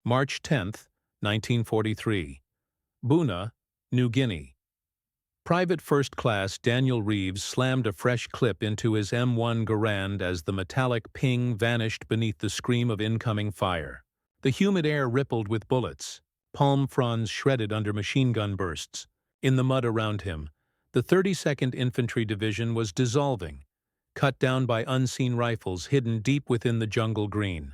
March 10, 1943. Buna, New Guinea. Private First Class Daniel Reeves slammed a fresh clip into his M1 Garand as the metallic ping vanished beneath the scream of incoming fire. The humid air rippled with bullets, palm fronds shredded under machine gun bursts. In the mud around him, the 32nd Infantry Division was dissolving, cut down by unseen rifles hidden deep within the jungle green.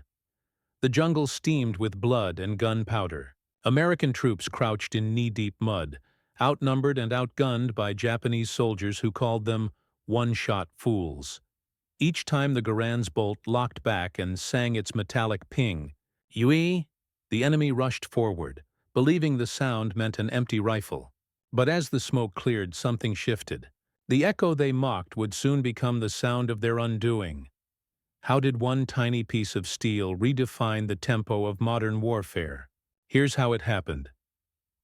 The jungle steamed with blood and gunpowder. American troops crouched in knee-deep mud, outnumbered and outgunned by Japanese soldiers who called them one-shot fools. Each time the Garand's bolt locked back and sang its metallic ping, "Yui!" the enemy rushed forward, believing the sound meant an empty rifle. But as the smoke cleared, something shifted. The echo they mocked would soon become the sound of their undoing. How did one tiny piece of steel redefine the tempo of modern warfare? Here's how it happened.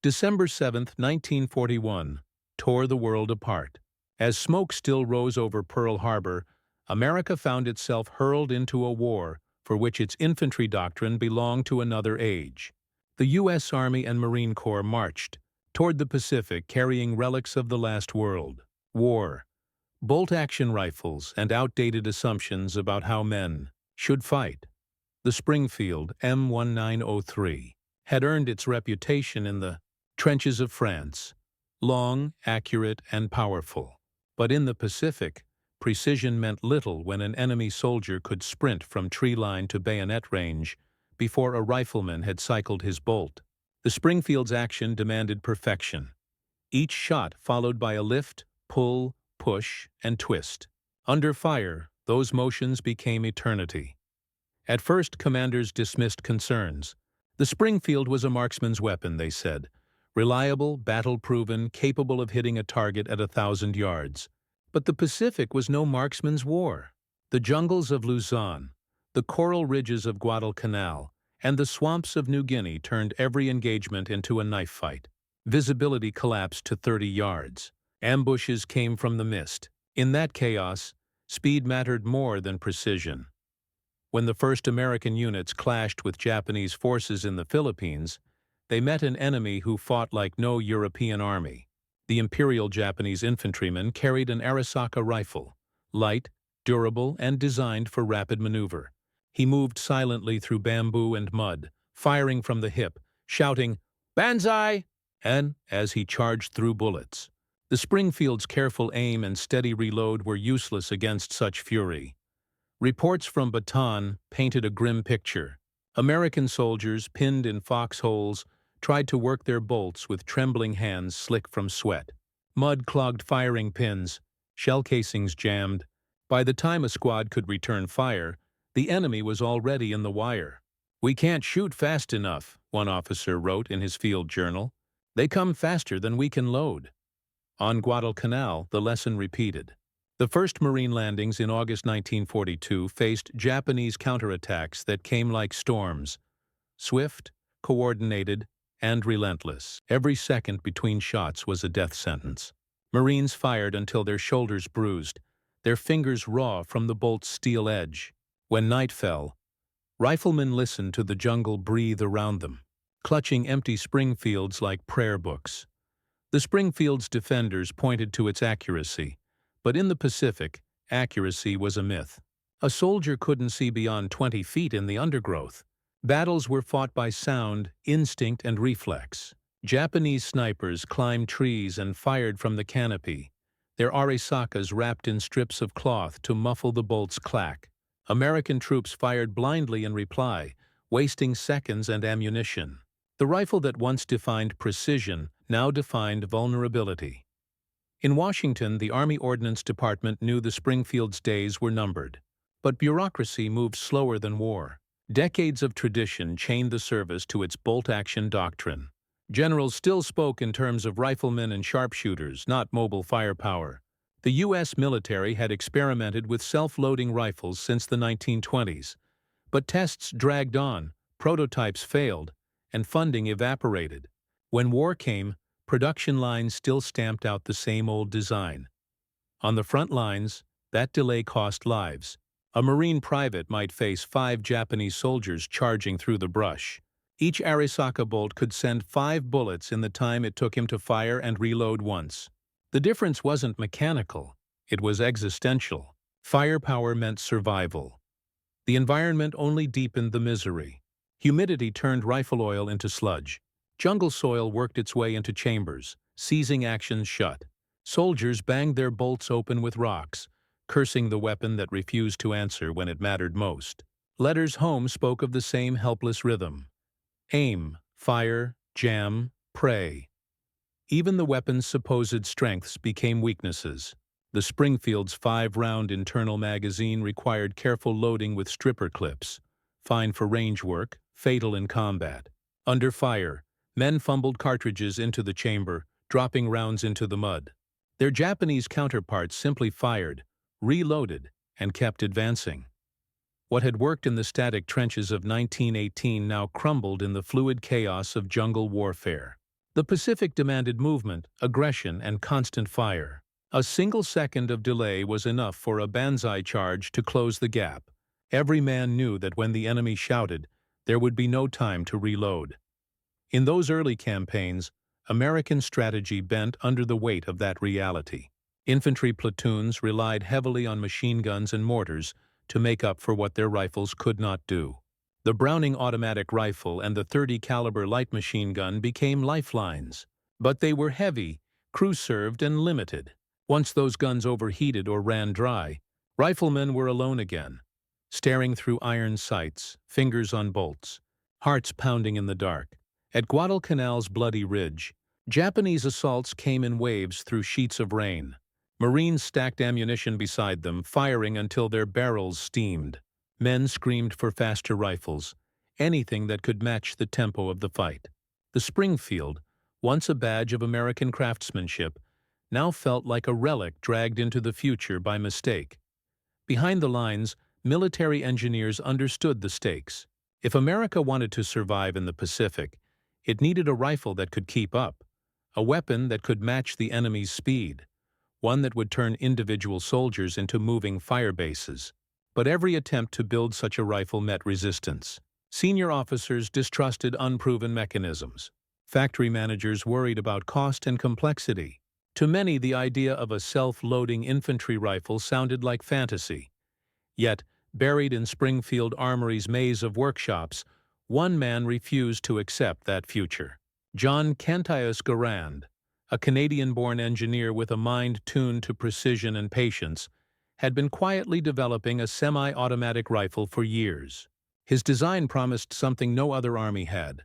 December 7, 1941, tore the world apart. As smoke still rose over Pearl Harbor, America found itself hurled into a war for which its infantry doctrine belonged to another age. The U.S. Army and Marine Corps marched toward the Pacific carrying relics of the last world. War, bolt-action rifles, and outdated assumptions about how men should fight. The Springfield M1903 had earned its reputation in the trenches of France, long, accurate, and powerful. But in the Pacific, precision meant little when an enemy soldier could sprint from tree line to bayonet range before a rifleman had cycled his bolt. The Springfield's action demanded perfection. Each shot followed by a lift, pull, push, and twist. Under fire, those motions became eternity. At first, commanders dismissed concerns. The Springfield was a marksman's weapon, they said. Reliable, battle-proven, capable of hitting a target at 1,000 yards. But the Pacific was no marksman's war. The jungles of Luzon, the coral ridges of Guadalcanal, and the swamps of New Guinea turned every engagement into a knife fight. Visibility collapsed to 30 yards. Ambushes came from the mist. In that chaos, speed mattered more than precision. When the first American units clashed with Japanese forces in the Philippines, they met an enemy who fought like no European army. The Imperial Japanese infantryman carried an Arisaka rifle, light, durable, and designed for rapid maneuver. He moved silently through bamboo and mud, firing from the hip, shouting, "Banzai!" and as he charged through bullets. The Springfield's careful aim and steady reload were useless against such fury. Reports from Bataan painted a grim picture. American soldiers, pinned in foxholes, tried to work their bolts with trembling hands slick from sweat. Mud clogged firing pins, shell casings jammed. By the time a squad could return fire, the enemy was already in the wire. "We can't shoot fast enough," one officer wrote in his field journal. "They come faster than we can load." On Guadalcanal, the lesson repeated. The first Marine landings in August 1942 faced Japanese counterattacks that came like storms, swift, coordinated, and relentless. Every second between shots was a death sentence. Marines fired until their shoulders bruised, their fingers raw from the bolt's steel edge. When night fell, riflemen listened to the jungle breathe around them, clutching empty Springfields like prayer books. The Springfield's defenders pointed to its accuracy, but in the Pacific, accuracy was a myth. A soldier couldn't see beyond 20 feet in the undergrowth. Battles were fought by sound, instinct, and reflex. Japanese snipers climbed trees and fired from the canopy, their arisakas wrapped in strips of cloth to muffle the bolt's clack. American troops fired blindly in reply, wasting seconds and ammunition. The rifle that once defined precision now defined vulnerability. In Washington, the Army Ordnance Department knew the Springfield's days were numbered. But bureaucracy moved slower than war. Decades of tradition chained the service to its bolt-action doctrine. Generals still spoke in terms of riflemen and sharpshooters, not mobile firepower. The U.S. military had experimented with self-loading rifles since the 1920s. But tests dragged on, prototypes failed, and funding evaporated. When war came, production lines still stamped out the same old design. On the front lines, that delay cost lives. A Marine private might face 5 Japanese soldiers charging through the brush. Each Arisaka bolt could send 5 bullets in the time it took him to fire and reload once. The difference wasn't mechanical, it was existential. Firepower meant survival. The environment only deepened the misery. Humidity turned rifle oil into sludge. Jungle soil worked its way into chambers, seizing actions shut. Soldiers banged their bolts open with rocks, cursing the weapon that refused to answer when it mattered most. Letters home spoke of the same helpless rhythm. Aim, fire, jam, pray. Even the weapon's supposed strengths became weaknesses. The Springfields' 5-round internal magazine required careful loading with stripper clips, fine for range work, fatal in combat. Under fire, men fumbled cartridges into the chamber, dropping rounds into the mud. Their Japanese counterparts simply fired, reloaded, and kept advancing. What had worked in the static trenches of 1918 now crumbled in the fluid chaos of jungle warfare. The Pacific demanded movement, aggression, and constant fire. A single second of delay was enough for a banzai charge to close the gap. Every man knew that when the enemy shouted, there would be no time to reload. In those early campaigns, American strategy bent under the weight of that reality. Infantry platoons relied heavily on machine guns and mortars to make up for what their rifles could not do. The Browning automatic rifle and the .30 caliber light machine gun became lifelines. But they were heavy, crew-served, and limited. Once those guns overheated or ran dry, riflemen were alone again, staring through iron sights, fingers on bolts, hearts pounding in the dark. At Guadalcanal's bloody ridge, Japanese assaults came in waves through sheets of rain. Marines stacked ammunition beside them, firing until their barrels steamed. Men screamed for faster rifles, anything that could match the tempo of the fight. The Springfield, once a badge of American craftsmanship, now felt like a relic dragged into the future by mistake. Behind the lines, military engineers understood the stakes. If America wanted to survive in the Pacific, it needed a rifle that could keep up, a weapon that could match the enemy's speed, one that would turn individual soldiers into moving fire bases. But every attempt to build such a rifle met resistance. Senior officers distrusted unproven mechanisms. Factory managers worried about cost and complexity. To many, the idea of a self-loading infantry rifle sounded like fantasy. Yet, buried in Springfield Armory's maze of workshops, one man refused to accept that future. Cantius Garand, a Canadian-born engineer with a mind tuned to precision and patience, had been quietly developing a semi-automatic rifle for years. His design promised something no other army had,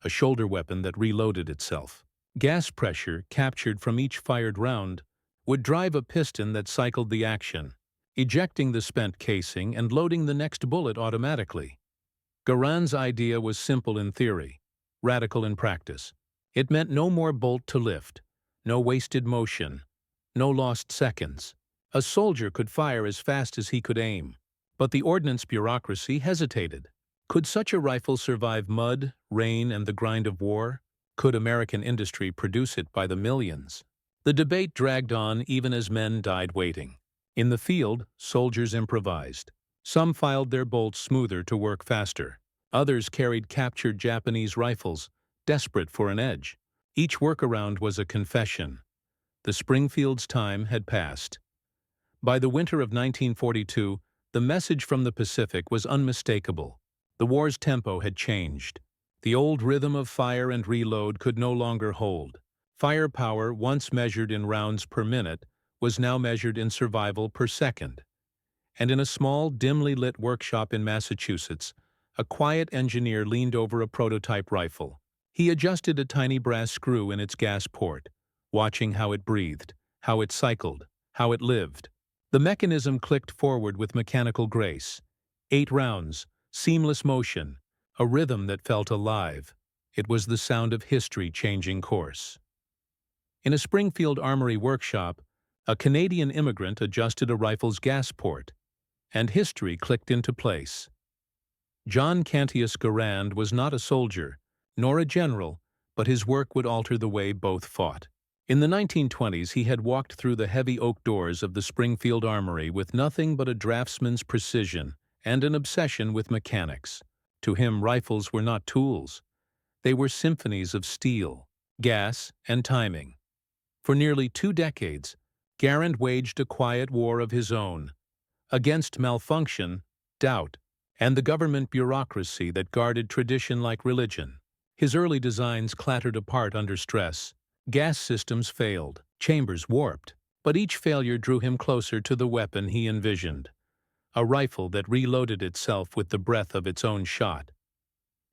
a shoulder weapon that reloaded itself. Gas pressure, captured from each fired round, would drive a piston that cycled the action, ejecting the spent casing and loading the next bullet automatically. Garand's idea was simple in theory, radical in practice. It meant no more bolt to lift, no wasted motion, no lost seconds. A soldier could fire as fast as he could aim. But the ordnance bureaucracy hesitated. Could such a rifle survive mud, rain, and the grind of war? Could American industry produce it by the millions? The debate dragged on even as men died waiting. In the field, soldiers improvised. Some filed their bolts smoother to work faster. Others carried captured Japanese rifles, desperate for an edge. Each workaround was a confession. The Springfield's time had passed. By the winter of 1942, the message from the Pacific was unmistakable. The war's tempo had changed. The old rhythm of fire and reload could no longer hold. Firepower, once measured in rounds per minute, was now measured in survival per second. And in a small, dimly lit workshop in Massachusetts, a quiet engineer leaned over a prototype rifle. He adjusted a tiny brass screw in its gas port, watching how it breathed, how it cycled, how it lived. The mechanism clicked forward with mechanical grace. 8 rounds, seamless motion, a rhythm that felt alive. It was the sound of history changing course. In a Springfield Armory workshop, a Canadian immigrant adjusted a rifle's gas port, and history clicked into place. Cantius Garand was not a soldier, nor a general, but his work would alter the way both fought. In the 1920s, he had walked through the heavy oak doors of the Springfield Armory with nothing but a draftsman's precision and an obsession with mechanics. To him, rifles were not tools. They were symphonies of steel, gas, and timing. For nearly 2 decades, Garand waged a quiet war of his own, against malfunction, doubt, and the government bureaucracy that guarded tradition like religion. His early designs clattered apart under stress. Gas systems failed, chambers warped, but each failure drew him closer to the weapon he envisioned, a rifle that reloaded itself with the breath of its own shot.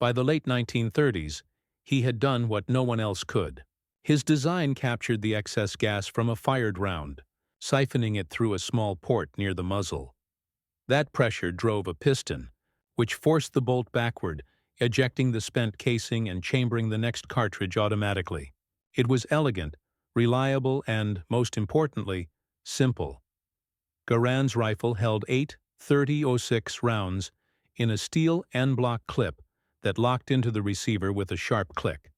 By the late 1930s, he had done what no one else could. His design captured the excess gas from a fired round, siphoning it through a small port near the muzzle. That pressure drove a piston, which forced the bolt backward, ejecting the spent casing and chambering the next cartridge automatically. It was elegant, reliable, and, most importantly, simple. Garand's rifle held 8 .30-06 rounds in a steel en-bloc clip that locked into the receiver with a sharp click.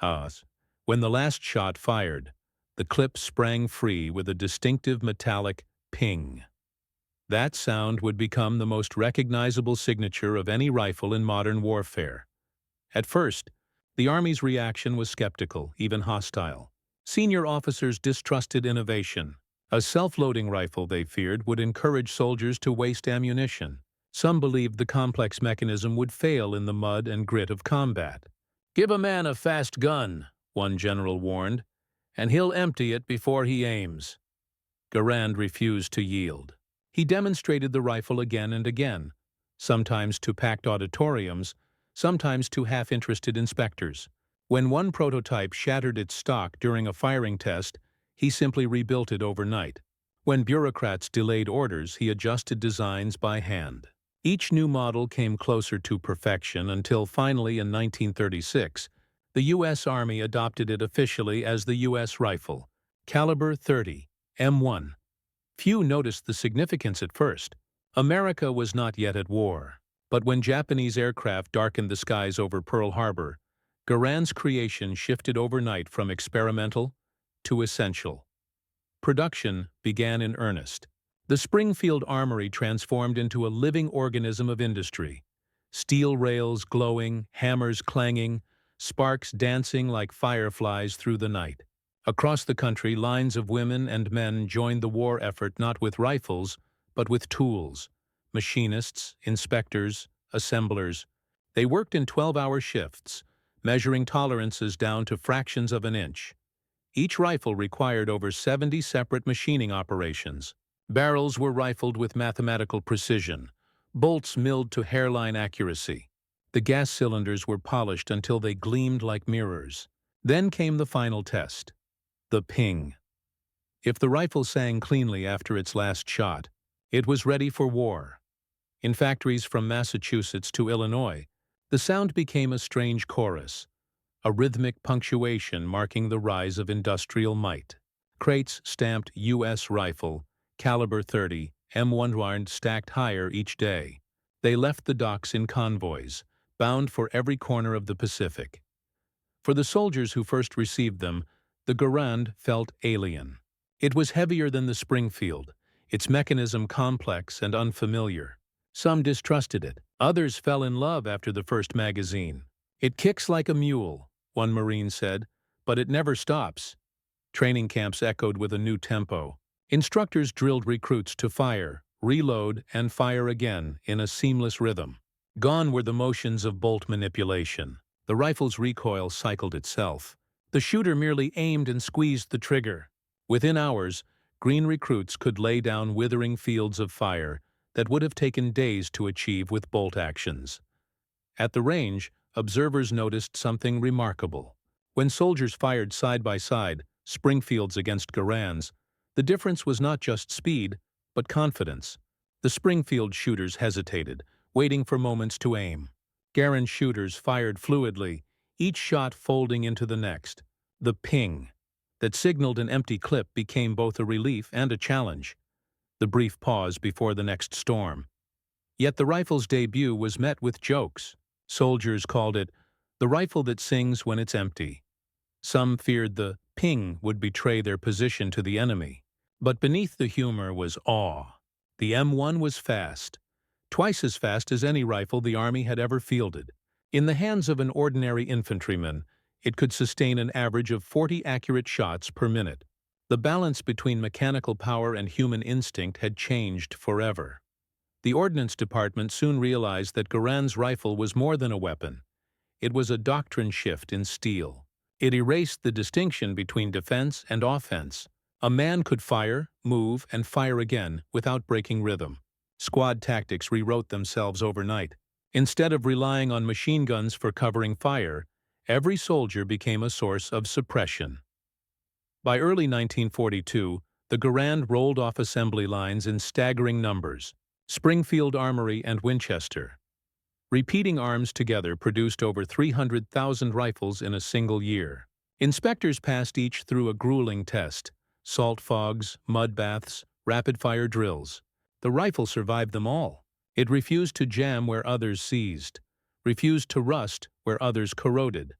When the last shot fired, the clip sprang free with a distinctive metallic ping. That sound would become the most recognizable signature of any rifle in modern warfare. At first, the Army's reaction was skeptical, even hostile. Senior officers distrusted innovation. A self-loading rifle, they feared, would encourage soldiers to waste ammunition. Some believed the complex mechanism would fail in the mud and grit of combat. "Give a man a fast gun," one general warned, "and he'll empty it before he aims." Garand refused to yield. He demonstrated the rifle again and again, sometimes to packed auditoriums, sometimes to half-interested inspectors. When one prototype shattered its stock during a firing test, he simply rebuilt it overnight. When bureaucrats delayed orders, he adjusted designs by hand. Each new model came closer to perfection until finally in 1936, the U.S. Army adopted it officially as the U.S. rifle, caliber .30, M1. Few noticed the significance at first. America was not yet at war. But when Japanese aircraft darkened the skies over Pearl Harbor, Garand's creation shifted overnight from experimental to essential. Production began in earnest. The Springfield Armory transformed into a living organism of industry. Steel rails glowing, hammers clanging, sparks dancing like fireflies through the night. Across the country, lines of women and men joined the war effort not with rifles, but with tools. Machinists, inspectors, assemblers. They worked in 12-hour shifts, measuring tolerances down to fractions of an inch. Each rifle required over 70 separate machining operations. Barrels were rifled with mathematical precision, bolts milled to hairline accuracy. The gas cylinders were polished until they gleamed like mirrors. Then came the final test. The ping. If the rifle sang cleanly after its last shot, it was ready for war. In factories from Massachusetts to Illinois, the sound became a strange chorus, a rhythmic punctuation marking the rise of industrial might. Crates stamped U.S. rifle, caliber .30, M1 Garand stacked higher each day. They left the docks in convoys, bound for every corner of the Pacific. For the soldiers who first received them, the Garand felt alien. It was heavier than the Springfield, its mechanism complex and unfamiliar. Some distrusted it. Others fell in love after the first magazine. "It kicks like a mule," one Marine said, "but it never stops." Training camps echoed with a new tempo. Instructors drilled recruits to fire, reload, and fire again in a seamless rhythm. Gone were the motions of bolt manipulation. The rifle's recoil cycled itself. The shooter merely aimed and squeezed the trigger. Within hours, green recruits could lay down withering fields of fire that would have taken days to achieve with bolt actions. At the range, observers noticed something remarkable. When soldiers fired side by side, Springfields against Garands, the difference was not just speed, but confidence. The Springfield shooters hesitated, waiting for moments to aim. Garand shooters fired fluidly, each shot folding into the next. The ping that signaled an empty clip became both a relief and a challenge. The brief pause before the next storm. Yet the rifle's debut was met with jokes. Soldiers called it the rifle that sings when it's empty. Some feared the ping would betray their position to the enemy. But beneath the humor was awe. The M1 was fast, twice as fast as any rifle the Army had ever fielded. In the hands of an ordinary infantryman, it could sustain an average of 40 accurate shots per minute. The balance between mechanical power and human instinct had changed forever. The Ordnance Department soon realized that Garand's rifle was more than a weapon. It was a doctrine shift in steel. It erased the distinction between defense and offense. A man could fire, move, and fire again without breaking rhythm. Squad tactics rewrote themselves overnight. Instead of relying on machine guns for covering fire, every soldier became a source of suppression. By early 1942, the Garand rolled off assembly lines in staggering numbers: Springfield Armory and Winchester. Repeating arms together produced over 300,000 rifles in a single year. Inspectors passed each through a grueling test: salt fogs, mud baths, rapid-fire drills. The rifle survived them all. It refused to jam where others seized, refused to rust where others corroded.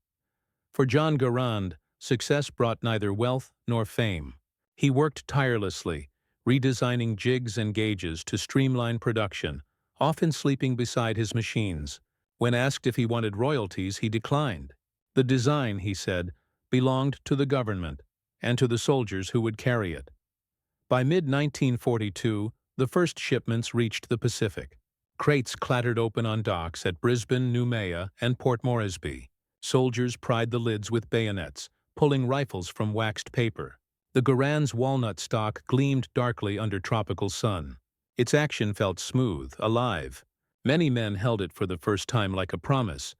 For John Garand, success brought neither wealth nor fame. He worked tirelessly, redesigning jigs and gauges to streamline production, often sleeping beside his machines. When asked if he wanted royalties, he declined. The design, he said, belonged to the government and to the soldiers who would carry it. By mid-1942, the first shipments reached the Pacific. Crates clattered open on docks at Brisbane, Noumea, and Port Moresby. Soldiers pried the lids with bayonets, pulling rifles from waxed paper. The Garand's walnut stock gleamed darkly under tropical sun. Its action felt smooth, alive. Many men held it for the first time like a promise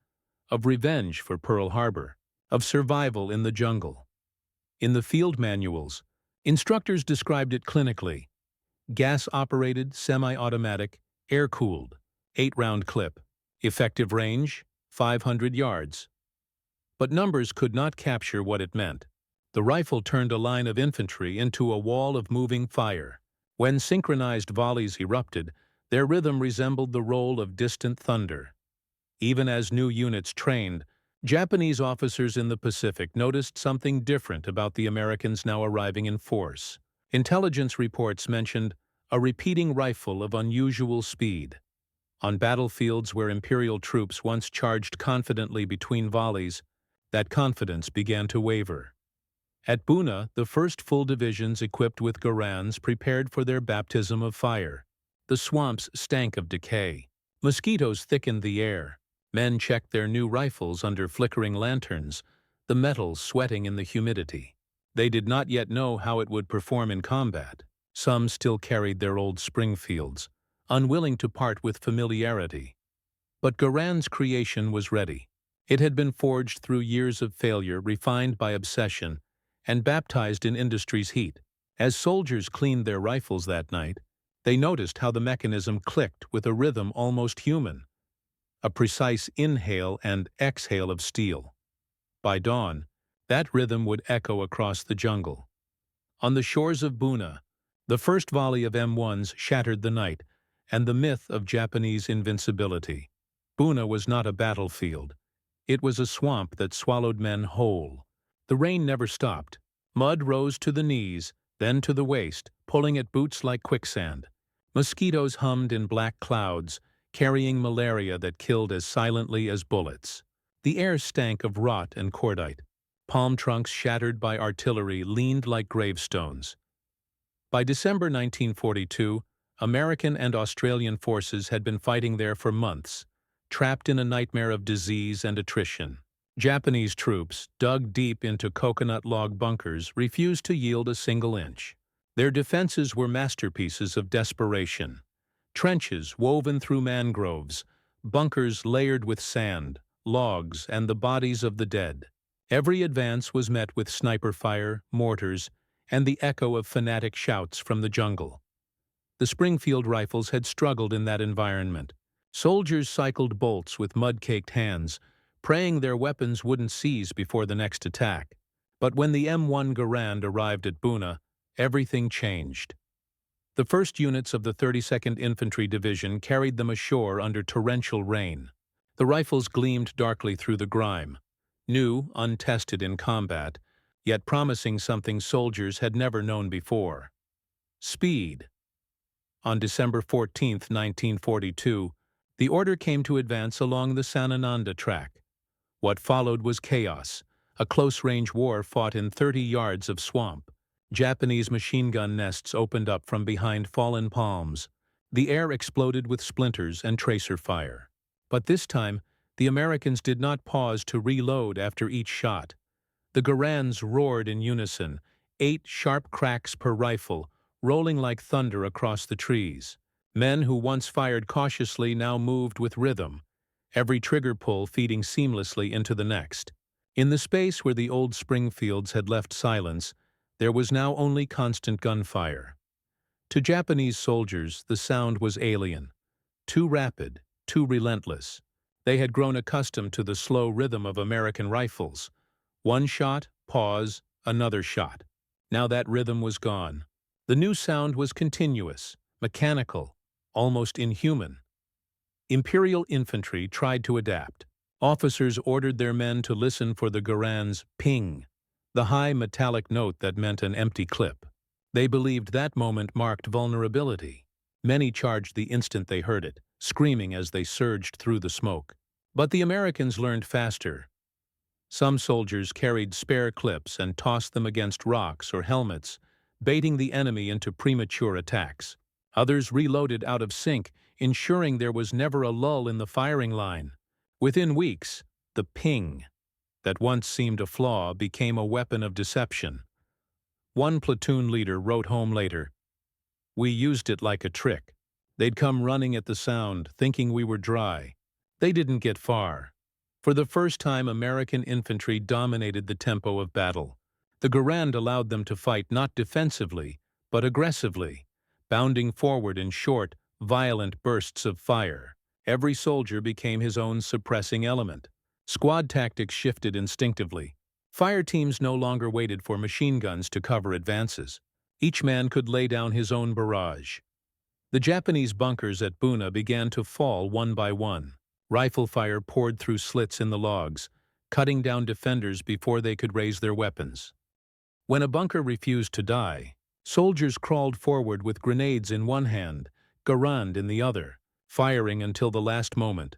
of revenge for Pearl Harbor, of survival in the jungle. In the field manuals, instructors described it clinically: gas-operated, semi-automatic, air-cooled, 8-round clip. Effective range, 500 yards. But numbers could not capture what it meant. The rifle turned a line of infantry into a wall of moving fire. When synchronized volleys erupted, their rhythm resembled the roll of distant thunder. Even as new units trained, Japanese officers in the Pacific noticed something different about the Americans now arriving in force. Intelligence reports mentioned a repeating rifle of unusual speed. On battlefields where Imperial troops once charged confidently between volleys, that confidence began to waver. At Buna, the first full divisions equipped with Garands prepared for their baptism of fire. The swamps stank of decay. Mosquitoes thickened the air. Men checked their new rifles under flickering lanterns, the metal sweating in the humidity. They did not yet know how it would perform in combat. Some still carried their old Springfields, unwilling to part with familiarity. But Garand's creation was ready. It had been forged through years of failure, refined by obsession, and baptized in industry's heat. As soldiers cleaned their rifles that night, they noticed how the mechanism clicked with a rhythm almost human, a precise inhale and exhale of steel. By dawn, that rhythm would echo across the jungle. On the shores of Buna, the first volley of M1s shattered the night and the myth of Japanese invincibility. Buna was not a battlefield. It was a swamp that swallowed men whole. The rain never stopped. Mud rose to the knees, then to the waist, pulling at boots like quicksand. Mosquitoes hummed in black clouds, carrying malaria that killed as silently as bullets. The air stank of rot and cordite. Palm trunks shattered by artillery leaned like gravestones. By December 1942, American and Australian forces had been fighting there for months, trapped in a nightmare of disease and attrition. Japanese troops, dug deep into coconut log bunkers, refused to yield a single inch. Their defenses were masterpieces of desperation. Trenches woven through mangroves, bunkers layered with sand, logs, and the bodies of the dead. Every advance was met with sniper fire, mortars, and the echo of fanatic shouts from the jungle. The Springfield rifles had struggled in that environment. Soldiers cycled bolts with mud-caked hands, praying their weapons wouldn't seize before the next attack. But when the M1 Garand arrived at Buna, everything changed. The first units of the 32nd Infantry Division carried them ashore under torrential rain. The rifles gleamed darkly through the grime, new, untested in combat, yet promising something soldiers had never known before: speed. On December 14, 1942, The order came to advance along the Sanananda track. What followed was chaos, a close-range war fought in 30 yards of swamp. Japanese machine gun nests opened up from behind fallen palms. The air exploded with splinters and tracer fire. But this time, the Americans did not pause to reload after each shot. The Garands roared in unison, 8 sharp cracks per rifle, rolling like thunder across the trees. Men who once fired cautiously now moved with rhythm, every trigger pull feeding seamlessly into the next. In the space where the old Springfields had left silence, there was now only constant gunfire. To Japanese soldiers, the sound was alien, too rapid, too relentless. They had grown accustomed to the slow rhythm of American rifles. One shot, pause, another shot. Now that rhythm was gone. The new sound was continuous, mechanical, almost inhuman. Imperial infantry tried to adapt. Officers ordered their men to listen for the Garand's ping, the high metallic note that meant an empty clip. They believed that moment marked vulnerability. Many charged the instant they heard it, screaming as they surged through the smoke. But the Americans learned faster. Some soldiers carried spare clips and tossed them against rocks or helmets, baiting the enemy into premature attacks. Others reloaded out of sync, ensuring there was never a lull in the firing line. Within weeks, the ping, that once seemed a flaw, became a weapon of deception. One platoon leader wrote home later, "We used it like a trick. They'd come running at the sound, thinking we were dry. They didn't get far." For the first time, American infantry dominated the tempo of battle. The Garand allowed them to fight not defensively, but aggressively, bounding forward in short, violent bursts of fire. Every soldier became his own suppressing element. Squad tactics shifted instinctively. Fire teams no longer waited for machine guns to cover advances. Each man could lay down his own barrage. The Japanese bunkers at Buna began to fall one by one. Rifle fire poured through slits in the logs, cutting down defenders before they could raise their weapons. When a bunker refused to die, soldiers crawled forward with grenades in one hand, Garand in the other, firing until the last moment.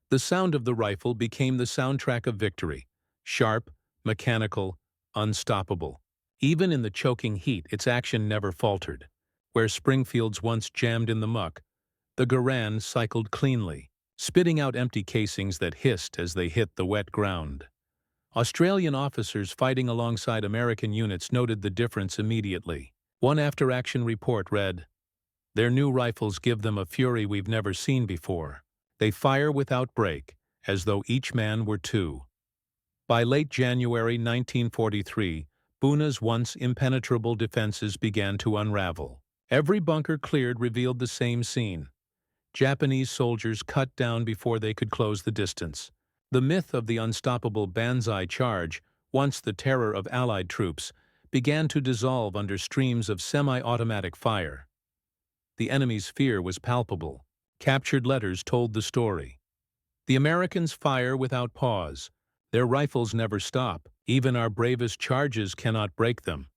The sound of the rifle became the soundtrack of victory, sharp, mechanical, unstoppable. Even in the choking heat, its action never faltered. Where Springfields once jammed in the muck, the Garand cycled cleanly, spitting out empty casings that hissed as they hit the wet ground. Australian officers fighting alongside American units noted the difference immediately. One after-action report read, "Their new rifles give them a fury we've never seen before. They fire without break, as though each man were two." By late January 1943, Buna's once impenetrable defenses began to unravel. Every bunker cleared revealed the same scene. Japanese soldiers cut down before they could close the distance. The myth of the unstoppable Banzai charge, once the terror of Allied troops, began to dissolve under streams of semi-automatic fire. The enemy's fear was palpable. Captured letters told the story. The Americans fire without pause. Their rifles never stop. Even our bravest charges cannot break them.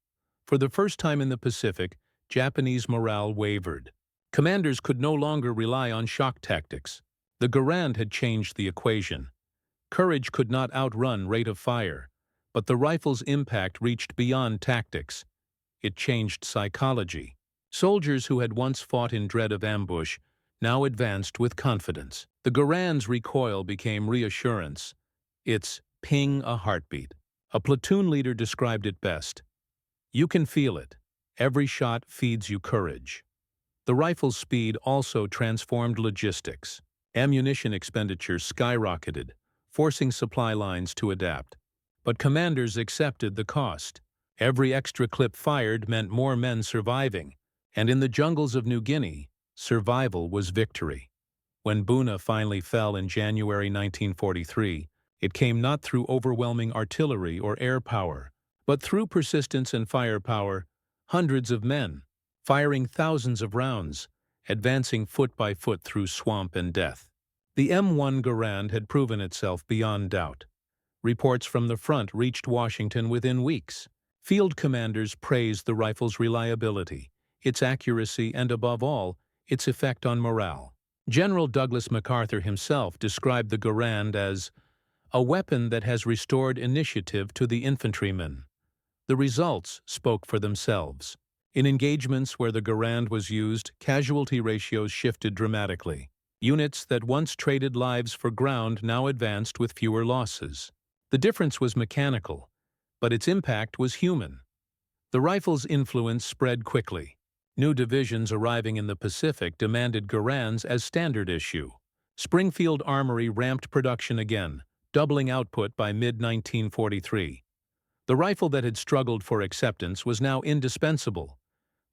For the first time in the Pacific, Japanese morale wavered. Commanders could no longer rely on shock tactics. The Garand had changed the equation. Courage could not outrun rate of fire, but the rifle's impact reached beyond tactics. It changed psychology. Soldiers who had once fought in dread of ambush now advanced with confidence. The Garand's recoil became reassurance. Its ping a heartbeat. A platoon leader described it best. "You can feel it. Every shot feeds you courage." The rifle's speed also transformed logistics. Ammunition expenditure skyrocketed, forcing supply lines to adapt. But commanders accepted the cost. Every extra clip fired meant more men surviving, and in the jungles of New Guinea, survival was victory. When Buna finally fell in January 1943, it came not through overwhelming artillery or air power, but through persistence and firepower, hundreds of men, firing thousands of rounds, advancing foot by foot through swamp and death. The M1 Garand had proven itself beyond doubt. Reports from the front reached Washington within weeks. Field commanders praised the rifle's reliability, its accuracy, and above all, its effect on morale. General Douglas MacArthur himself described the Garand as a weapon that has restored initiative to the infantrymen. The results spoke for themselves. In engagements where the Garand was used, casualty ratios shifted dramatically. Units that once traded lives for ground now advanced with fewer losses. The difference was mechanical, but its impact was human. The rifle's influence spread quickly. New divisions arriving in the Pacific demanded Garands as standard issue. Springfield Armory ramped production again, doubling output by mid-1943. The rifle that had struggled for acceptance was now indispensable.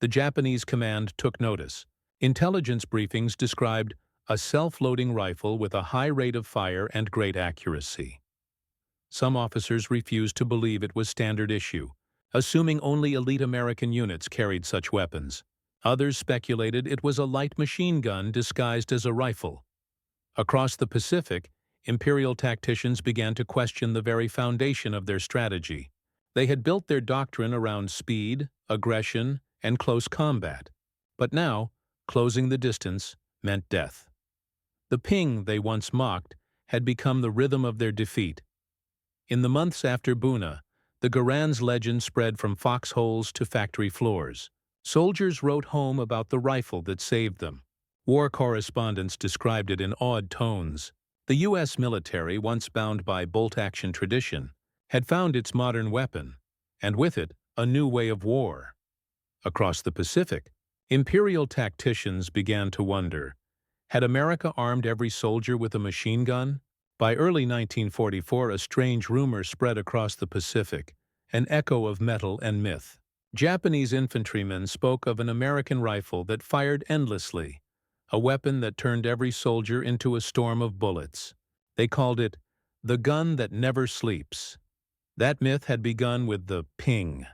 The Japanese command took notice. Intelligence briefings described a self-loading rifle with a high rate of fire and great accuracy. Some officers refused to believe it was standard issue, assuming only elite American units carried such weapons. Others speculated it was a light machine gun disguised as a rifle. Across the Pacific, Imperial tacticians began to question the very foundation of their strategy. They had built their doctrine around speed, aggression, and close combat. But now, closing the distance meant death. The ping they once mocked had become the rhythm of their defeat. In the months after Buna, the Garand's legend spread from foxholes to factory floors. Soldiers wrote home about the rifle that saved them. War correspondents described it in awed tones. The U.S. military, once bound by bolt-action tradition, had found its modern weapon, and with it, a new way of war. Across the Pacific, Imperial tacticians began to wonder, had America armed every soldier with a machine gun? By early 1944, a strange rumor spread across the Pacific, an echo of metal and myth. Japanese infantrymen spoke of an American rifle that fired endlessly, a weapon that turned every soldier into a storm of bullets. They called it the gun that never sleeps. That myth had begun with the ping.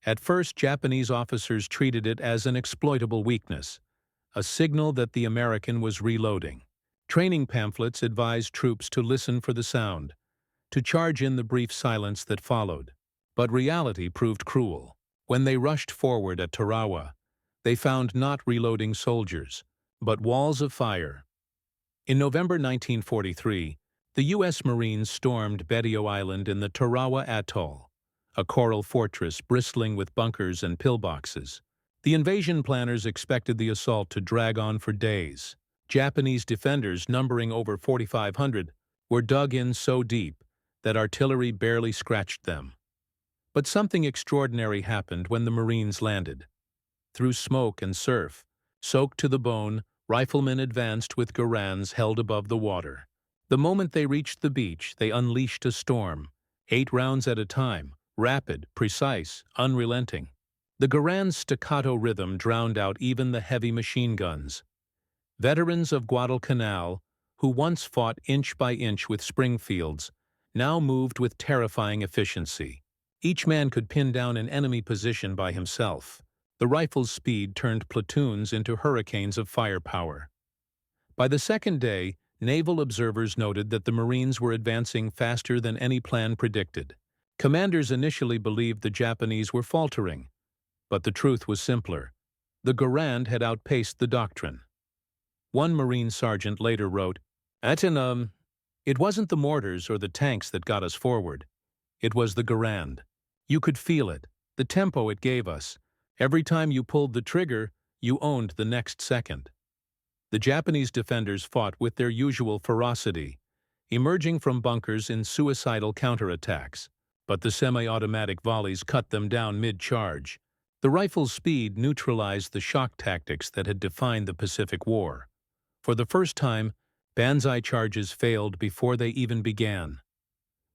At first, Japanese officers treated it as an exploitable weakness, a signal that the American was reloading. Training pamphlets advised troops to listen for the sound, to charge in the brief silence that followed. But reality proved cruel. When they rushed forward at Tarawa, they found not reloading soldiers, but walls of fire. In November 1943, the U.S. Marines stormed Betio Island in the Tarawa Atoll, a coral fortress bristling with bunkers and pillboxes. The invasion planners expected the assault to drag on for days. Japanese defenders, numbering over 4,500, were dug in so deep that artillery barely scratched them. But something extraordinary happened when the Marines landed. Through smoke and surf, soaked to the bone, riflemen advanced with Garands held above the water. The moment they reached the beach, they unleashed a storm, 8 rounds at a time, rapid, precise, unrelenting. The Garand's staccato rhythm drowned out even the heavy machine guns. Veterans of Guadalcanal, who once fought inch by inch with Springfields, now moved with terrifying efficiency. Each man could pin down an enemy position by himself. The rifle's speed turned platoons into hurricanes of firepower. By the second day, naval observers noted that the Marines were advancing faster than any plan predicted. Commanders initially believed the Japanese were faltering, but the truth was simpler. The Garand had outpaced the doctrine. One Marine sergeant later wrote, "It wasn't the mortars or the tanks that got us forward. It was the Garand. You could feel it, the tempo it gave us. Every time you pulled the trigger, you owned the next second." The Japanese defenders fought with their usual ferocity, emerging from bunkers in suicidal counterattacks. But the semi-automatic volleys cut them down mid-charge. The rifle's speed neutralized the shock tactics that had defined the Pacific War. For the first time, banzai charges failed before they even began.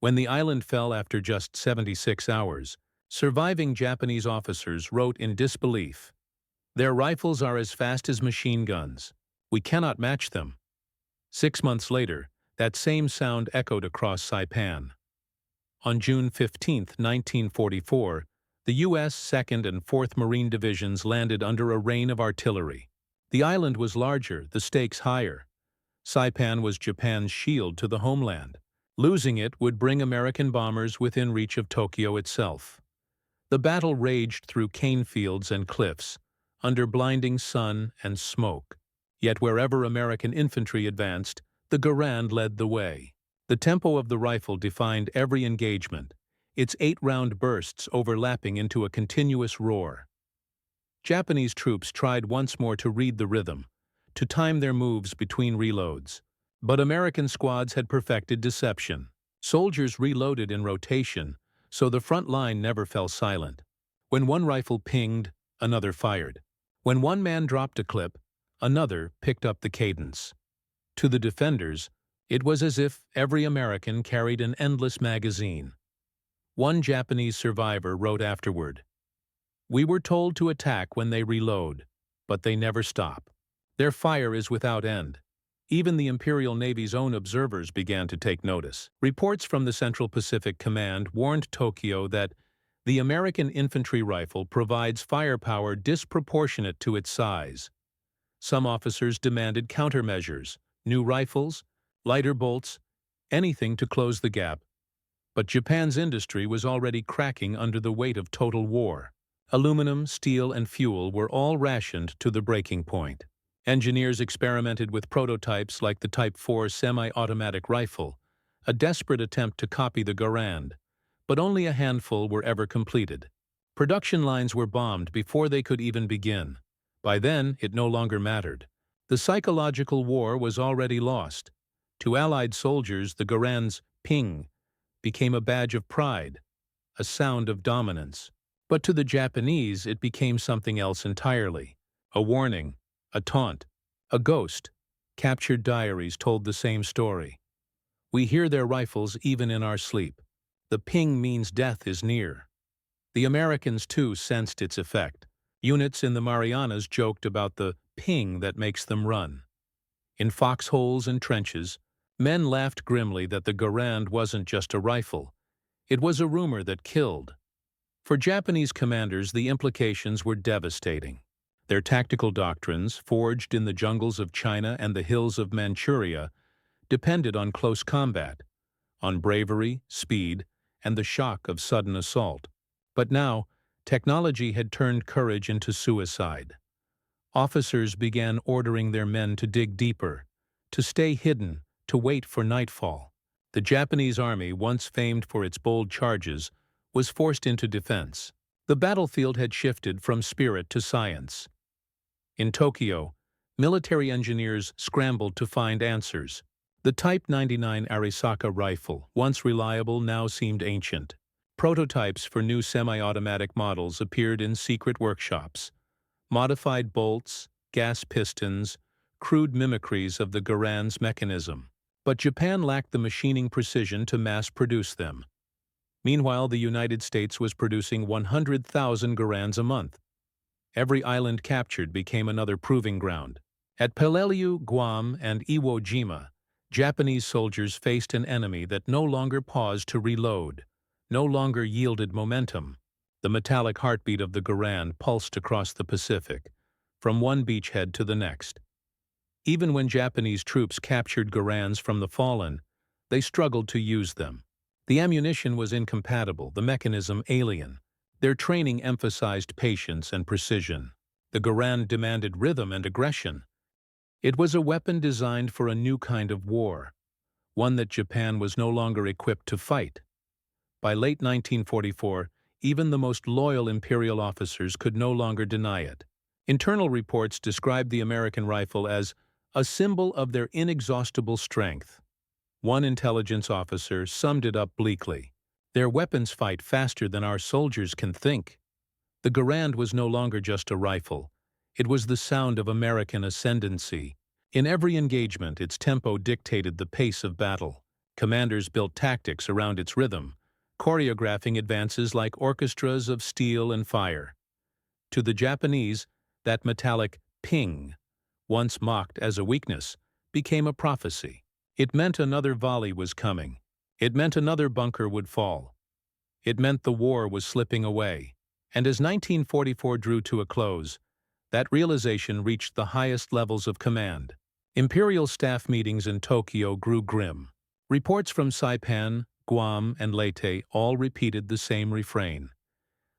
When the island fell after just 76 hours, surviving Japanese officers wrote in disbelief, "Their rifles are as fast as machine guns. We cannot match them." 6 months later, that same sound echoed across Saipan. On June 15, 1944, the U.S. 2nd and 4th Marine Divisions landed under a rain of artillery. The island was larger, the stakes higher. Saipan was Japan's shield to the homeland. Losing it would bring American bombers within reach of Tokyo itself. The battle raged through cane fields and cliffs, under blinding sun and smoke. Yet wherever American infantry advanced, the Garand led the way. The tempo of the rifle defined every engagement, its 8-round bursts overlapping into a continuous roar. Japanese troops tried once more to read the rhythm, to time their moves between reloads. But American squads had perfected deception. Soldiers reloaded in rotation, so the front line never fell silent. When one rifle pinged, another fired. When one man dropped a clip, another picked up the cadence. To the defenders, it was as if every American carried an endless magazine. One Japanese survivor wrote afterward, "We were told to attack when they reload, but they never stop. Their fire is without end." Even the Imperial Navy's own observers began to take notice. Reports from the Central Pacific Command warned Tokyo that the American infantry rifle provides firepower disproportionate to its size. Some officers demanded countermeasures, new rifles, lighter bolts, anything to close the gap. But Japan's industry was already cracking under the weight of total war. Aluminum, steel, and fuel were all rationed to the breaking point. Engineers experimented with prototypes like the Type 4 semi-automatic rifle, a desperate attempt to copy the Garand, but only a handful were ever completed. Production lines were bombed before they could even begin. By then, it no longer mattered. The psychological war was already lost. To Allied soldiers, the Garand's ping became a badge of pride, a sound of dominance. But to the Japanese, it became something else entirely. A warning, a taunt, a ghost. Captured diaries told the same story. "We hear their rifles even in our sleep. The ping means death is near." The Americans, too, sensed its effect. Units in the Marianas joked about the ping that makes them run. In foxholes and trenches, men laughed grimly that the Garand wasn't just a rifle. It was a rumor that killed. For Japanese commanders, the implications were devastating. Their tactical doctrines, forged in the jungles of China and the hills of Manchuria, depended on close combat, on bravery, speed, and the shock of sudden assault. But now, technology had turned courage into suicide. Officers began ordering their men to dig deeper, to stay hidden, to wait for nightfall. The Japanese army, once famed for its bold charges, was forced into defense. The battlefield had shifted from spirit to science. In Tokyo, military engineers scrambled to find answers. The Type 99 Arisaka rifle, once reliable, now seemed ancient. Prototypes for new semi-automatic models appeared in secret workshops. Modified bolts, gas pistons, crude mimicries of the Garand's mechanism. But Japan lacked the machining precision to mass-produce them. Meanwhile, the United States was producing 100,000 Garands a month. Every island captured became another proving ground. At Peleliu, Guam, and Iwo Jima, Japanese soldiers faced an enemy that no longer paused to reload, no longer yielded momentum. The metallic heartbeat of the Garand pulsed across the Pacific, from one beachhead to the next. Even when Japanese troops captured Garands from the fallen, they struggled to use them. The ammunition was incompatible, the mechanism alien. Their training emphasized patience and precision. The Garand demanded rhythm and aggression. It was a weapon designed for a new kind of war, one that Japan was no longer equipped to fight. By late 1944, even the most loyal imperial officers could no longer deny it. Internal reports described the American rifle as a symbol of their inexhaustible strength. One intelligence officer summed it up bleakly. "Their weapons fight faster than our soldiers can think." The Garand was no longer just a rifle. It was the sound of American ascendancy. In every engagement, its tempo dictated the pace of battle. Commanders built tactics around its rhythm, choreographing advances like orchestras of steel and fire. To the Japanese, that metallic ping, once mocked as a weakness, became a prophecy. It meant another volley was coming. It meant another bunker would fall. It meant the war was slipping away. And as 1944 drew to a close, that realization reached the highest levels of command. Imperial staff meetings in Tokyo grew grim. Reports from Saipan, Guam, and Leyte all repeated the same refrain.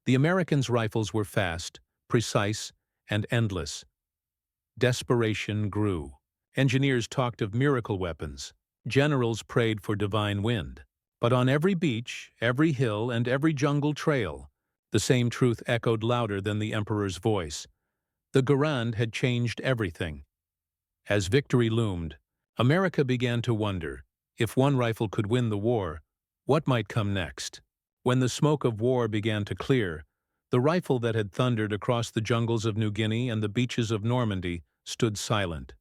The Americans' rifles were fast, precise, and endless. Desperation grew. Engineers talked of miracle weapons. Generals prayed for divine wind. But on every beach, every hill, and every jungle trail, the same truth echoed louder than the emperor's voice. The Garand had changed everything. As victory loomed, America began to wonder, if one rifle could win the war, what might come next? When the smoke of war began to clear, the rifle that had thundered across the jungles of New Guinea and the beaches of Normandy stood silent,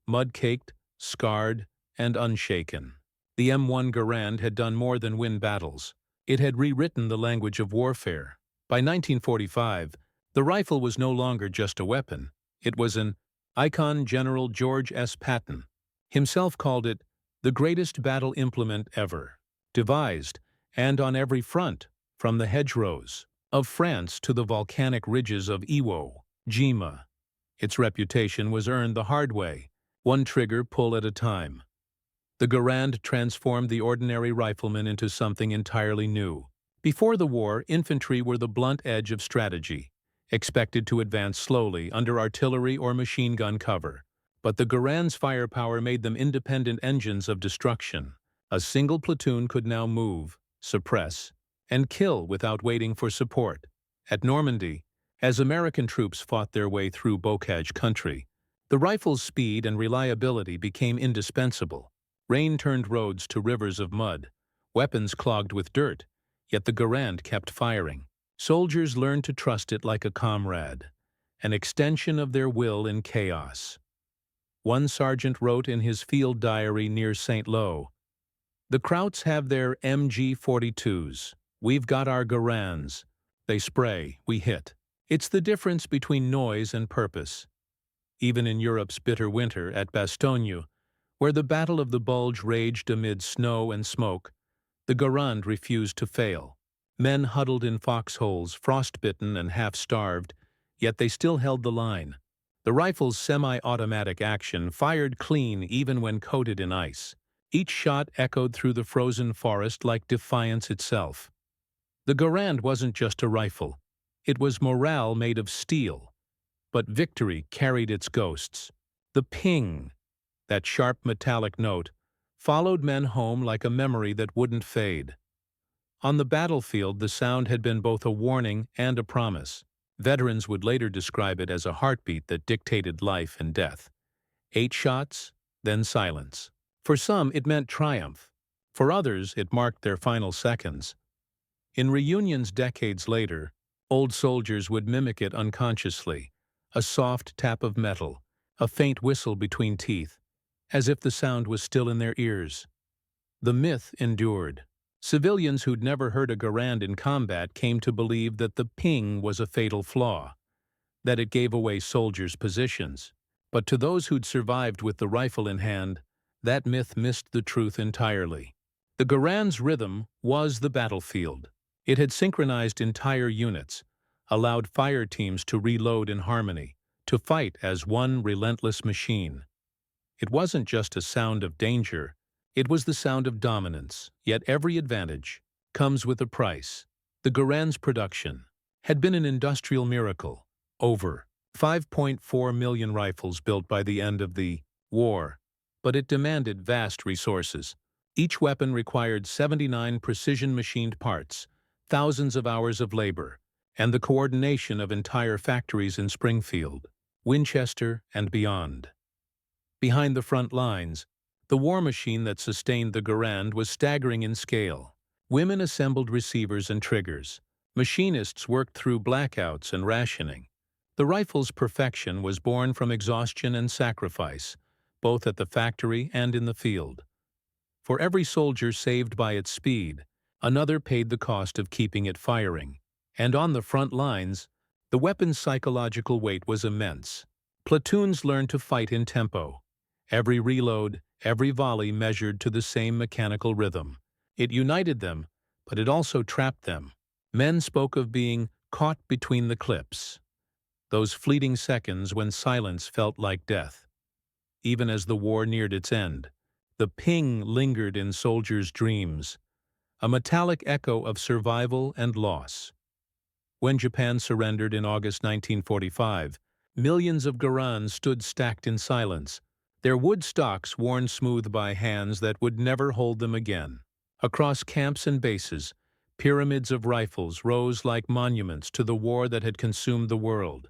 mud-caked, scarred, and unshaken. The M1 Garand had done more than win battles. It had rewritten the language of warfare. By 1945, the rifle was no longer just a weapon. It was an icon. General George S. Patton himself called it the greatest battle implement ever, devised, and on every front, from the hedgerows of France to the volcanic ridges of Iwo Jima. Its reputation was earned the hard way, one trigger pull at a time. The Garand transformed the ordinary rifleman into something entirely new. Before the war, infantry were the blunt edge of strategy, expected to advance slowly under artillery or machine gun cover. But the Garand's firepower made them independent engines of destruction. A single platoon could now move, suppress, and kill without waiting for support. At Normandy, as American troops fought their way through bocage country, the rifle's speed and reliability became indispensable. Rain turned roads to rivers of mud, weapons clogged with dirt, yet the Garand kept firing. Soldiers learned to trust it like a comrade, an extension of their will in chaos. One sergeant wrote in his field diary near St. Lo, "The Krauts have their MG-42s. We've got our Garands. They spray, we hit. It's the difference between noise and purpose." Even in Europe's bitter winter at Bastogne, where the Battle of the Bulge raged amid snow and smoke, the Garand refused to fail. Men huddled in foxholes, frostbitten and half-starved, yet they still held the line. The rifle's semi-automatic action fired clean even when coated in ice. Each shot echoed through the frozen forest like defiance itself. The Garand wasn't just a rifle. It was morale made of steel. But victory carried its ghosts. The ping, that sharp metallic note, followed men home like a memory that wouldn't fade. On the battlefield, the sound had been both a warning and a promise. Veterans would later describe it as a heartbeat that dictated life and death. 8 shots, then silence. For some, it meant triumph. For others, it marked their final seconds. In reunions decades later, old soldiers would mimic it unconsciously, a soft tap of metal, a faint whistle between teeth, as if the sound was still in their ears. The myth endured. Civilians who'd never heard a Garand in combat came to believe that the ping was a fatal flaw, that it gave away soldiers' positions. But to those who'd survived with the rifle in hand, that myth missed the truth entirely. The Garand's rhythm was the battlefield. It had synchronized entire units, allowed fire teams to reload in harmony, to fight as one relentless machine. It wasn't just a sound of danger, it was the sound of dominance, yet every advantage comes with a price. The Garand's production had been an industrial miracle. Over 5.4 million rifles built by the end of the war, but it demanded vast resources. Each weapon required 79 precision-machined parts, thousands of hours of labor, and the coordination of entire factories in Springfield, Winchester, and beyond. Behind the front lines, the war machine that sustained the Garand was staggering in scale. Women assembled receivers and triggers. Machinists worked through blackouts and rationing. The rifle's perfection was born from exhaustion and sacrifice, both at the factory and in the field. For every soldier saved by its speed, another paid the cost of keeping it firing. And on the front lines, the weapon's psychological weight was immense. Platoons learned to fight in tempo. Every reload, every volley measured to the same mechanical rhythm. It united them, but it also trapped them. Men spoke of being caught between the clips, those fleeting seconds when silence felt like death. Even as the war neared its end, the ping lingered in soldiers' dreams, a metallic echo of survival and loss. When Japan surrendered in August 1945, Millions of Garands stood stacked in silence, their wood stocks worn smooth by hands that would never hold them again. Across camps and bases, pyramids of rifles rose like monuments to the war that had consumed the world.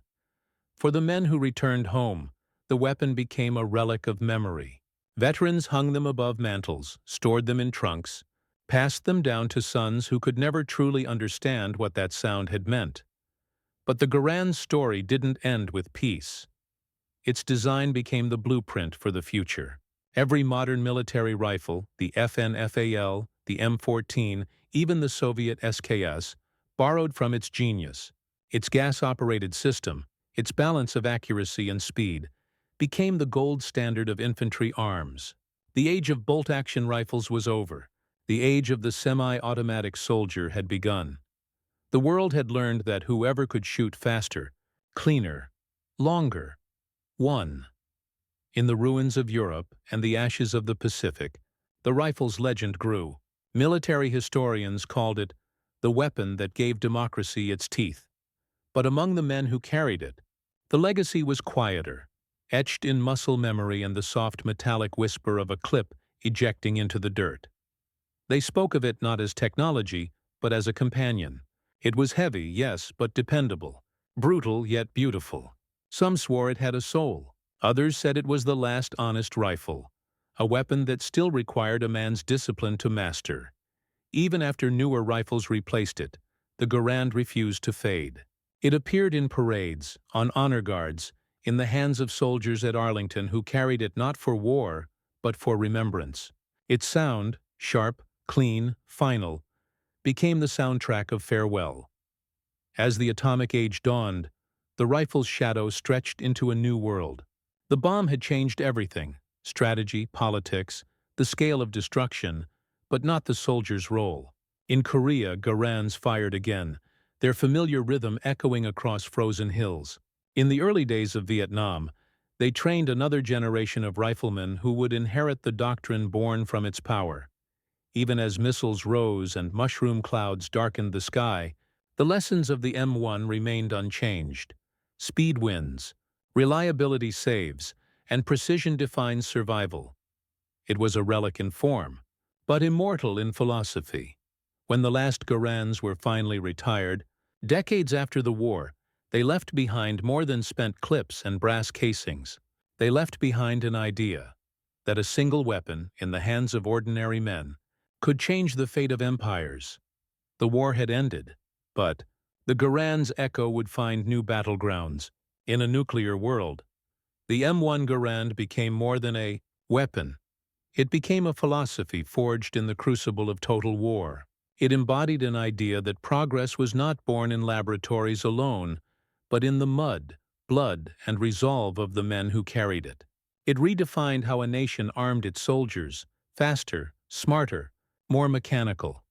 For the men who returned home, the weapon became a relic of memory. Veterans hung them above mantels, stored them in trunks, passed them down to sons who could never truly understand what that sound had meant. But the Garand's story didn't end with peace. Its design became the blueprint for the future. Every modern military rifle, the FN-FAL, the M14, even the Soviet SKS, borrowed from its genius. Its gas-operated system, its balance of accuracy and speed, became the gold standard of infantry arms. The age of bolt-action rifles was over. The age of the semi-automatic soldier had begun. The world had learned that whoever could shoot faster, cleaner, longer, won. In the ruins of Europe and the ashes of the Pacific, the rifle's legend grew. Military historians called it the weapon that gave democracy its teeth. But among the men who carried it, the legacy was quieter, etched in muscle memory and the soft metallic whisper of a clip ejecting into the dirt. They spoke of it not as technology, but as a companion. It was heavy, yes, but dependable. Brutal, yet beautiful. Some swore it had a soul. Others said it was the last honest rifle, a weapon that still required a man's discipline to master. Even after newer rifles replaced it, the Garand refused to fade. It appeared in parades, on honor guards, in the hands of soldiers at Arlington who carried it not for war, but for remembrance. Its sound, sharp, clean, final, became the soundtrack of farewell. As the atomic age dawned, the rifle's shadow stretched into a new world. The bomb had changed everything: strategy, politics, the scale of destruction, but not the soldier's role. In Korea, Garands fired again, their familiar rhythm echoing across frozen hills. In the early days of Vietnam, they trained another generation of riflemen who would inherit the doctrine born from its power. Even as missiles rose and mushroom clouds darkened the sky, the lessons of the M1 remained unchanged. Speed wins, reliability saves, and precision defines survival. It was a relic in form, but immortal in philosophy. When the last Garands were finally retired, decades after the war, they left behind more than spent clips and brass casings. They left behind an idea that a single weapon, in the hands of ordinary men, could change the fate of empires. The war had ended, but the Garand's echo would find new battlegrounds. In a nuclear world, the M1 Garand became more than a weapon. It became a philosophy forged in the crucible of total war. It embodied an idea that progress was not born in laboratories alone, but in the mud, blood, and resolve of the men who carried it. It redefined how a nation armed its soldiers: faster, smarter, more mechanical.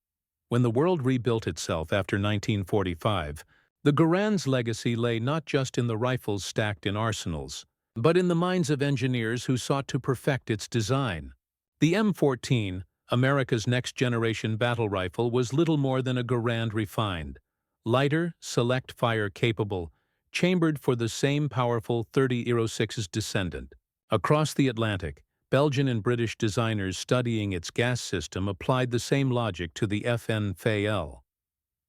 When the world rebuilt itself after 1945, the Garand's legacy lay not just in the rifles stacked in arsenals, but in the minds of engineers who sought to perfect its design. The M14, America's next-generation battle rifle, was little more than a Garand refined. Lighter, select-fire capable, chambered for the same powerful .30-06's descendant. Across the Atlantic, Belgian and British designers studying its gas system applied the same logic to the FN-FAL.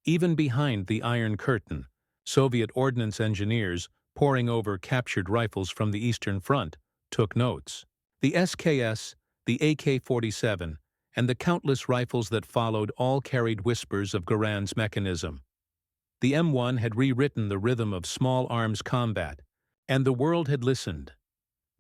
Even behind the Iron Curtain, Soviet ordnance engineers, poring over captured rifles from the Eastern Front, took notes. The SKS, the AK-47, and the countless rifles that followed all carried whispers of Garand's mechanism. The M1 had rewritten the rhythm of small arms combat, and the world had listened.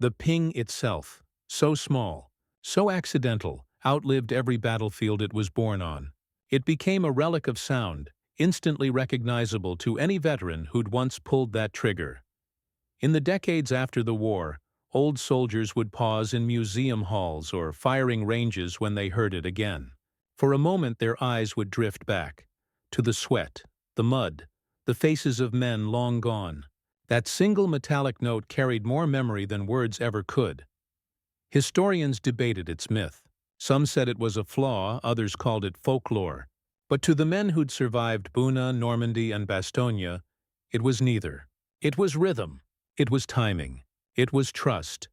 The ping itself, so small, so accidental, outlived every battlefield it was born on. It became a relic of sound, instantly recognizable to any veteran who'd once pulled that trigger. In the decades after the war, old soldiers would pause in museum halls or firing ranges when they heard it again. For a moment their eyes would drift back, to the sweat, the mud, the faces of men long gone. That single metallic note carried more memory than words ever could. Historians debated its myth. Some said it was a flaw, others called it folklore. But to the men who'd survived Buna, Normandy, and Bastogne, it was neither. It was rhythm, It was timing. It was trust.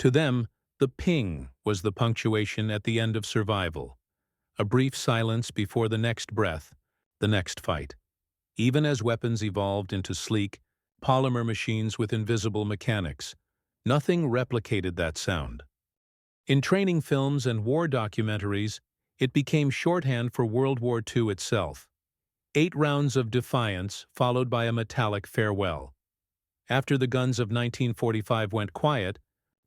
To them, the ping was the punctuation at the end of survival, a brief silence before the next breath, the next fight. Even as weapons evolved into sleek, polymer machines with invisible mechanics, nothing replicated that sound. In training films and war documentaries, it became shorthand for World War II itself. 8 rounds of defiance followed by a metallic farewell. After the guns of 1945 went quiet,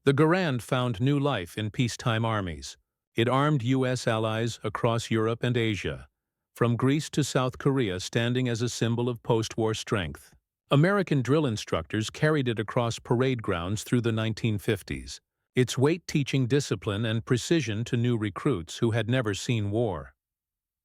the Garand found new life in peacetime armies. It armed U.S. allies across Europe and Asia, from Greece to South Korea, standing as a symbol of post-war strength. American drill instructors carried it across parade grounds through the 1950s, its weight teaching discipline and precision to new recruits who had never seen war.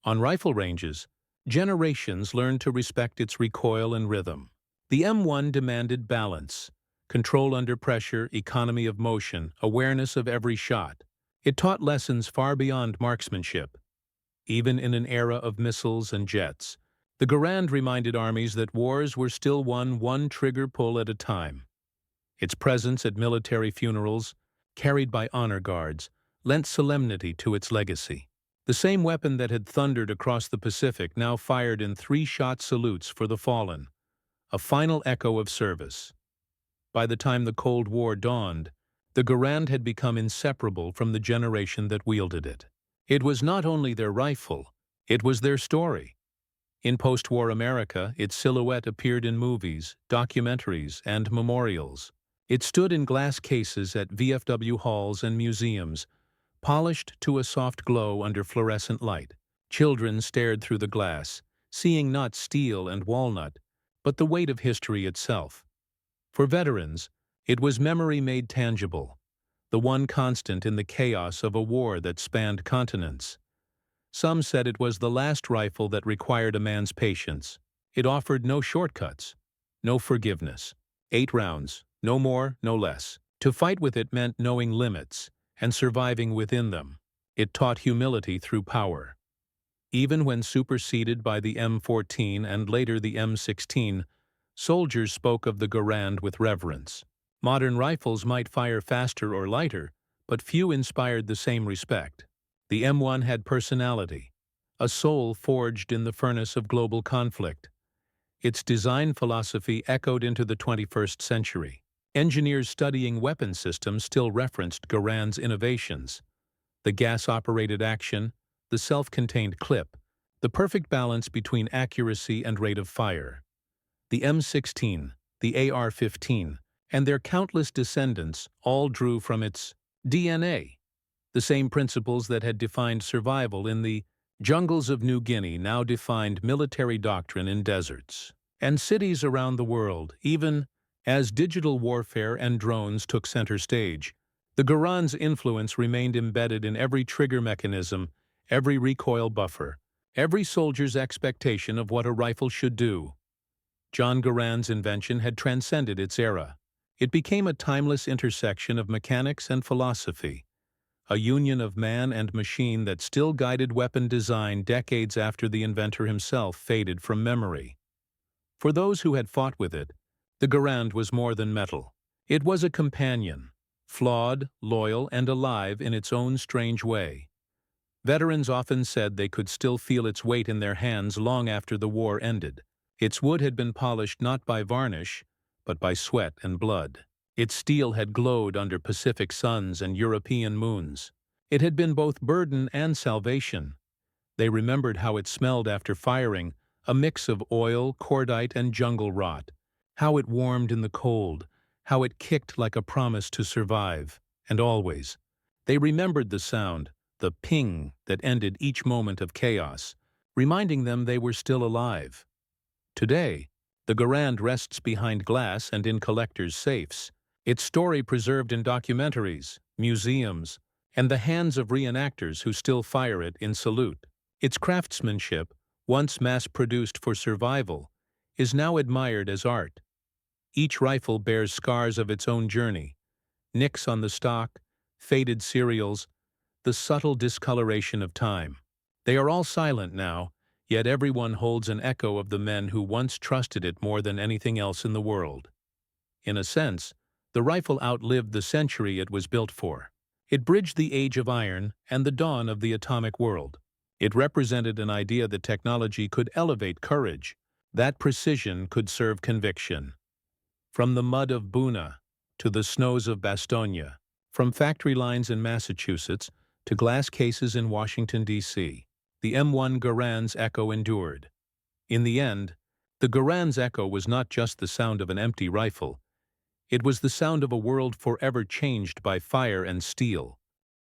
On rifle ranges, generations learned to respect its recoil and rhythm. The M1 demanded balance, control under pressure, economy of motion, awareness of every shot. It taught lessons far beyond marksmanship. Even in an era of missiles and jets, the Garand reminded armies that wars were still won one trigger pull at a time. Its presence at military funerals, carried by honor guards, lent solemnity to its legacy. The same weapon that had thundered across the Pacific now fired in 3-shot salutes for the fallen, a final echo of service. By the time the Cold War dawned, the Garand had become inseparable from the generation that wielded it. It was not only their rifle, it was their story. In post-war America, its silhouette appeared in movies, documentaries, and memorials. It stood in glass cases at VFW halls and museums, polished to a soft glow under fluorescent light. Children stared through the glass, seeing not steel and walnut, but the weight of history itself. For veterans, it was memory made tangible, the one constant in the chaos of a war that spanned continents. Some said it was the last rifle that required a man's patience. It offered no shortcuts, no forgiveness. 8 rounds, no more, no less. To fight with it meant knowing limits and surviving within them. It taught humility through power. Even when superseded by the M14 and later the M16, soldiers spoke of the Garand with reverence. Modern rifles might fire faster or lighter, but few inspired the same respect. The M1 had personality, a soul forged in the furnace of global conflict. Its design philosophy echoed into the 21st century. Engineers studying weapon systems still referenced Garand's innovations: the gas-operated action, the self-contained clip, the perfect balance between accuracy and rate of fire. The M16, the AR-15, and their countless descendants all drew from its DNA. The same principles that had defined survival in the jungles of New Guinea now defined military doctrine in deserts and cities around the world. Even as digital warfare and drones took center stage, the Garand's influence remained embedded in every trigger mechanism, every recoil buffer, every soldier's expectation of what a rifle should do. John Garand's invention had transcended its era. It became a timeless intersection of mechanics and philosophy, a union of man and machine that still guided weapon design decades after the inventor himself faded from memory. For those who had fought with it, the Garand was more than metal. It was a companion, flawed, loyal, and alive in its own strange way. Veterans often said they could still feel its weight in their hands long after the war ended. Its wood had been polished not by varnish, but by sweat and blood. Its steel had glowed under Pacific suns and European moons. It had been both burden and salvation. They remembered how it smelled after firing, a mix of oil, cordite, and jungle rot. How it warmed in the cold, how it kicked like a promise to survive. And always, they remembered the sound, the ping that ended each moment of chaos, reminding them they were still alive. Today, the Garand rests behind glass and in collectors' safes, its story preserved in documentaries, museums, and the hands of reenactors who still fire it in salute. Its craftsmanship, once mass-produced for survival, is now admired as art. Each rifle bears scars of its own journey: nicks on the stock, faded serials, the subtle discoloration of time. They are all silent now, yet everyone holds an echo of the men who once trusted it more than anything else in the world. In a sense, the rifle outlived the century it was built for. It bridged the age of iron and the dawn of the atomic world. It represented an idea that technology could elevate courage, that precision could serve conviction. From the mud of Buna to the snows of Bastogne, from factory lines in Massachusetts to glass cases in Washington, D.C., the M1 Garand's echo endured. In the end, the Garand's echo was not just the sound of an empty rifle. It was the sound of a world forever changed by fire and steel.